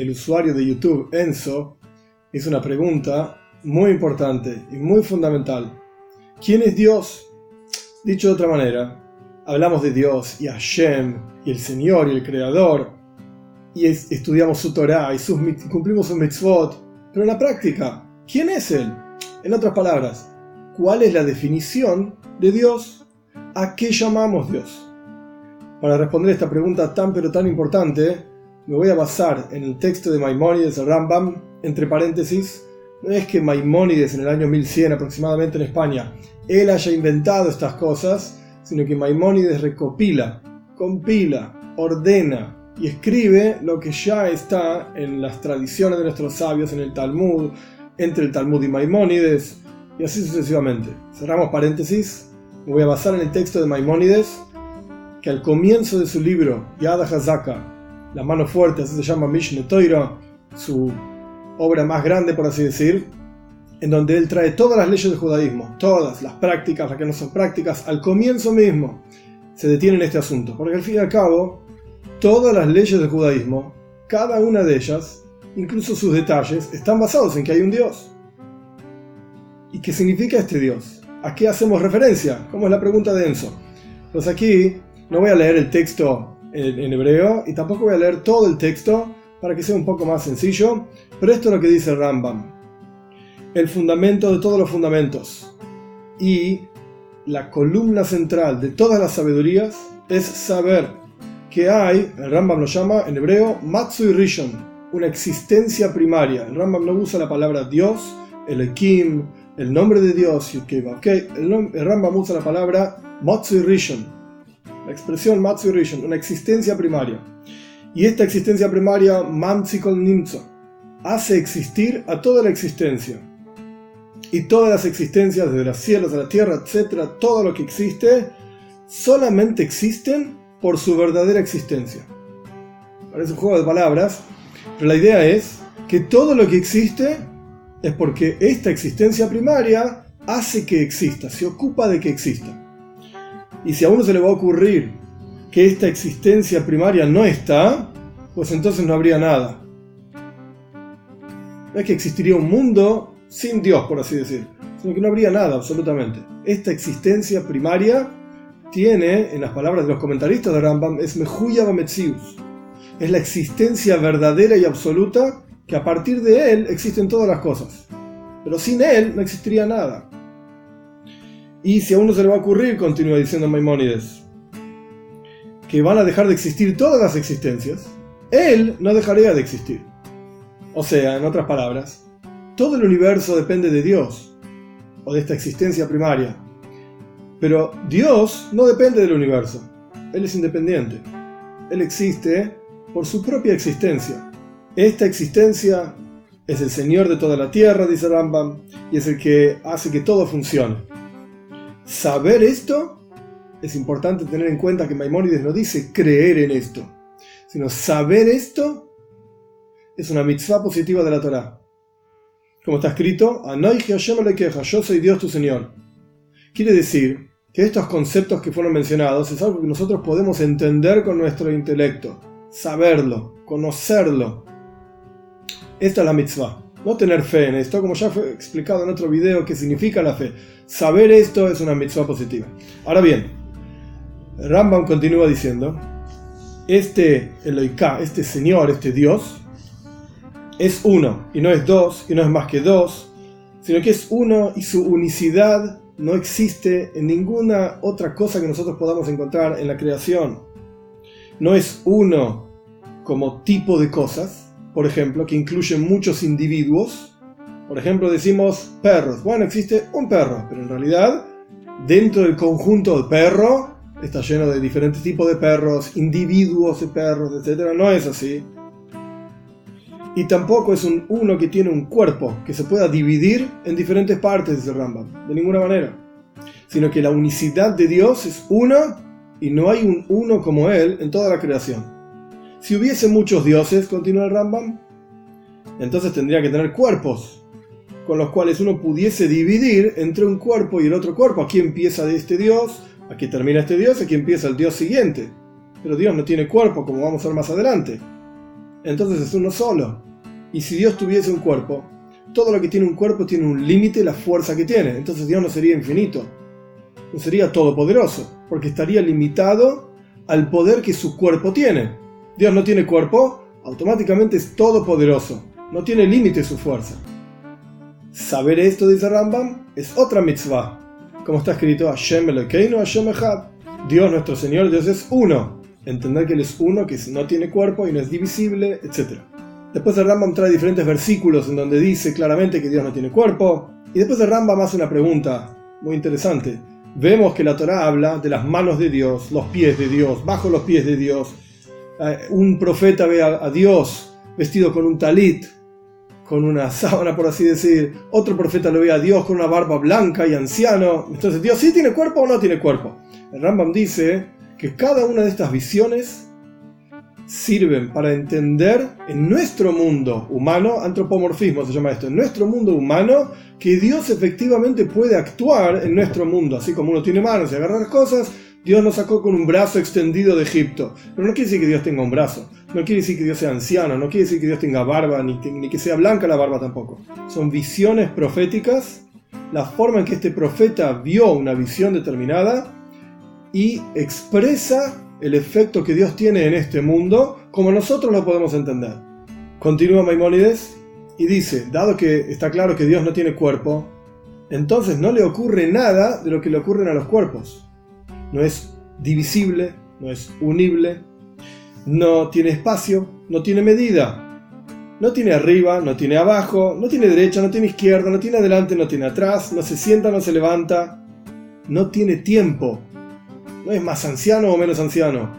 el usuario de YouTube Enzo hizo una pregunta muy importante y muy fundamental. ¿Quién es Dios? Dicho de otra manera, hablamos de Dios y Hashem y el Señor y el Creador y estudiamos su Torah y cumplimos sus mitzvot, pero en la práctica, ¿quién es Él? En otras palabras, ¿cuál es la definición de Dios? ¿A qué llamamos Dios? Para responder esta pregunta tan pero tan importante, me voy a basar en el texto de Maimónides, el Rambam, entre paréntesis. No es que Maimónides en el año 1100 aproximadamente en España, él haya inventado estas cosas, sino que Maimónides recopila, compila, ordena y escribe lo que ya está en las tradiciones de nuestros sabios, en el Talmud, entre el Talmud y Maimónides, y así sucesivamente. Cerramos paréntesis, me voy a basar en el texto de Maimónides, que al comienzo de su libro, Yad HaZaka, la mano fuerte, así se llama Mishneh Torah, su obra más grande, por así decir, en donde él trae todas las leyes del judaísmo, todas las prácticas, las que no son prácticas, al comienzo mismo se detiene en este asunto, porque al fin y al cabo, todas las leyes del judaísmo, cada una de ellas, incluso sus detalles, están basados en que hay un Dios. ¿Y qué significa este Dios? ¿A qué hacemos referencia? ¿Cómo es la pregunta de Enzo? Pues aquí no voy a leer el texto en hebreo y tampoco voy a leer todo el texto para que sea un poco más sencillo, pero esto es lo que dice el Rambam. El fundamento de todos los fundamentos y la columna central de todas las sabidurías es saber que hay, el Rambam lo llama en hebreo, Matsui Rishon, una existencia primaria. El Rambam no usa la palabra Dios, el Ekim, el nombre de Dios, el Rambam usa la palabra Matsui Rishon. La expresión Matsui Rishon, una existencia primaria. Y esta existencia primaria, Mamtsikol Nimtzo, hace existir a toda la existencia. Y todas las existencias, desde los cielos a la tierra, etc., todo lo que existe, solamente existen por su verdadera existencia. Parece un juego de palabras, pero la idea es que todo lo que existe es porque esta existencia primaria hace que exista, se ocupa de que exista. Y si a uno se le va a ocurrir que esta existencia primaria no está, pues entonces no habría nada. No es que existiría un mundo sin Dios, por así decir, sino que no habría nada absolutamente. Esta existencia primaria tiene, en las palabras de los comentaristas de Rambam, es Mehuya Bametzius. Es la existencia verdadera y absoluta que a partir de él existen todas las cosas. Pero sin él no existiría nada. Y si a uno se le va a ocurrir, continúa diciendo Maimónides, que van a dejar de existir todas las existencias, él no dejaría de existir. O sea, en otras palabras, todo el universo depende de Dios, o de esta existencia primaria. Pero Dios no depende del universo, Él es independiente. Él existe por su propia existencia. Esta existencia es el Señor de toda la tierra, dice Rambam, y es el que hace que todo funcione. Saber esto, es importante tener en cuenta que Maimónides no dice creer en esto, sino saber esto es una mitzvah positiva de la Torá. Como está escrito, Anoiji Hashem Elokeja, yo soy Dios tu Señor. Quiere decir que estos conceptos que fueron mencionados es algo que nosotros podemos entender con nuestro intelecto, saberlo, conocerlo. Esta es la mitzvah. No tener fe en esto, como ya fue explicado en otro video qué significa la fe. Saber esto es una mitzvah positiva. Ahora bien, Rambam continúa diciendo, este Eloiká, este Señor, este Dios, es uno, y no es dos, y no es más que dos, sino que es uno y su unicidad no existe en ninguna otra cosa que nosotros podamos encontrar en la creación. No es uno como tipo de cosas, por ejemplo, que incluyen muchos individuos. Por ejemplo, decimos perros. Bueno, existe un perro, pero en realidad, dentro del conjunto de perro, está lleno de diferentes tipos de perros, individuos de perros, etc. No es así. Y tampoco es un uno que tiene un cuerpo que se pueda dividir en diferentes partes, dice Rambam, de ninguna manera. Sino que la unicidad de Dios es una y no hay un uno como Él en toda la creación. Si hubiese muchos dioses, continúa el Rambam, entonces tendría que tener cuerpos, con los cuales uno pudiese dividir entre un cuerpo y el otro cuerpo. Aquí empieza de este dios, aquí termina este dios, aquí empieza el dios siguiente. Pero Dios no tiene cuerpo, como vamos a ver más adelante. entonces es uno solo. Y si Dios tuviese un cuerpo, todo lo que tiene un cuerpo tiene un límite, la fuerza que tiene. Entonces Dios no sería infinito, no sería todopoderoso, porque estaría limitado al poder que su cuerpo tiene. Dios no tiene cuerpo, automáticamente es todopoderoso, no tiene límite su fuerza. Saber esto, dice Rambam, es otra mitzvah. Como está escrito, Hashem Elokeinu, Hashem Echad. Dios nuestro Señor, Dios es uno. Entender que Él es uno, que no tiene cuerpo y no es divisible, etc. Después el Rambam trae diferentes versículos en donde dice claramente que Dios no tiene cuerpo. Y después el Rambam hace una pregunta muy interesante. Vemos que la Torá habla de las manos de Dios, los pies de Dios, bajo los pies de Dios. Un profeta ve a Dios vestido con un talit, con una sábana, por así decir. Otro profeta lo ve a Dios con una barba blanca y anciano. Entonces, ¿Dios sí tiene cuerpo o no tiene cuerpo? El Rambam dice que cada una de estas visiones sirven para entender en nuestro mundo humano, antropomorfismo se llama esto, en nuestro mundo humano, que Dios efectivamente puede actuar en nuestro mundo. Así como uno tiene manos y agarra las cosas, Dios nos sacó con un brazo extendido de Egipto. Pero no quiere decir que Dios tenga un brazo, no quiere decir que Dios sea anciano, no quiere decir que Dios tenga barba, ni que sea blanca la barba tampoco. Son visiones proféticas, la forma en que este profeta vio una visión determinada y expresa el efecto que Dios tiene en este mundo como nosotros lo podemos entender. Continúa Maimónides y dice, dado que está claro que Dios no tiene cuerpo, entonces no le ocurre nada de lo que le ocurren a los cuerpos. No es divisible, no es unible, no tiene espacio, no tiene medida, no tiene arriba, no tiene abajo, no tiene derecha, no tiene izquierda, no tiene adelante, no tiene atrás, no se sienta, no se levanta, no tiene tiempo. No es más anciano o menos anciano.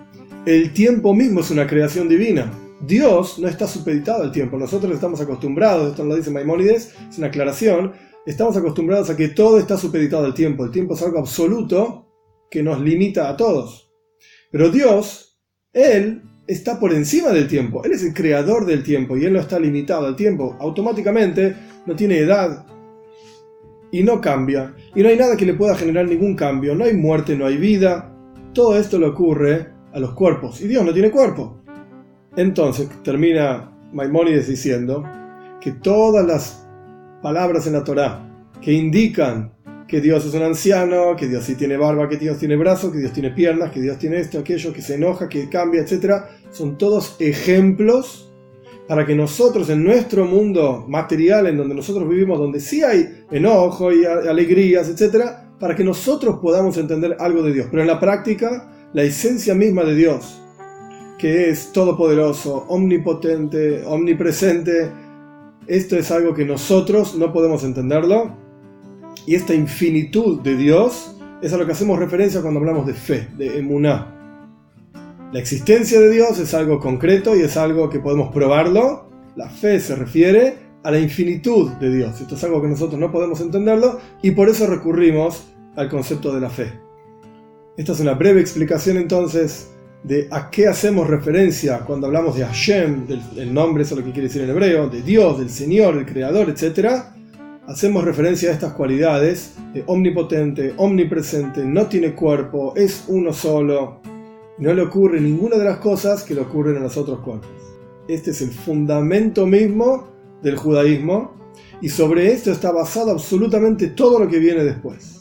El tiempo mismo es una creación divina. Dios no está supeditado al tiempo. Nosotros estamos acostumbrados, esto lo dice Maimónides, es una aclaración, estamos acostumbrados a que todo está supeditado al tiempo. El tiempo es algo absoluto que nos limita a todos. Pero Dios, Él está por encima del tiempo. Él es el creador del tiempo y Él no está limitado al tiempo. Automáticamente no tiene edad y no cambia. Y no hay nada que le pueda generar ningún cambio. No hay muerte, no hay vida. Todo esto le ocurre a los cuerpos y Dios no tiene cuerpo. Entonces termina Maimónides diciendo que todas las palabras en la Torá que indican que Dios es un anciano, que Dios sí tiene barba, que Dios tiene brazos, que Dios tiene piernas, que Dios tiene esto, aquello, que se enoja, que cambia, etc., son todos ejemplos para que nosotros en nuestro mundo material, en donde nosotros vivimos, donde sí hay enojo y alegrías, etc., para que nosotros podamos entender algo de Dios. Pero en la práctica, la esencia misma de Dios, que es todopoderoso, omnipotente, omnipresente, esto es algo que nosotros no podemos entenderlo. Y esta infinitud de Dios es a lo que hacemos referencia cuando hablamos de fe, de emuná. La existencia de Dios es algo concreto y es algo que podemos probarlo. La fe se refiere a la infinitud de Dios. Esto es algo que nosotros no podemos entenderlo y por eso recurrimos al concepto de la fe. Esta es una breve explicación entonces de a qué hacemos referencia cuando hablamos de Hashem, del nombre, eso es lo que quiere decir en hebreo, de Dios, del Señor, el Creador, etc. Hacemos referencia a estas cualidades de omnipotente, omnipresente, no tiene cuerpo, es uno solo, no le ocurre ninguna de las cosas que le ocurren a los otros cuerpos. Este es el fundamento mismo del judaísmo y sobre esto está basado absolutamente todo lo que viene después.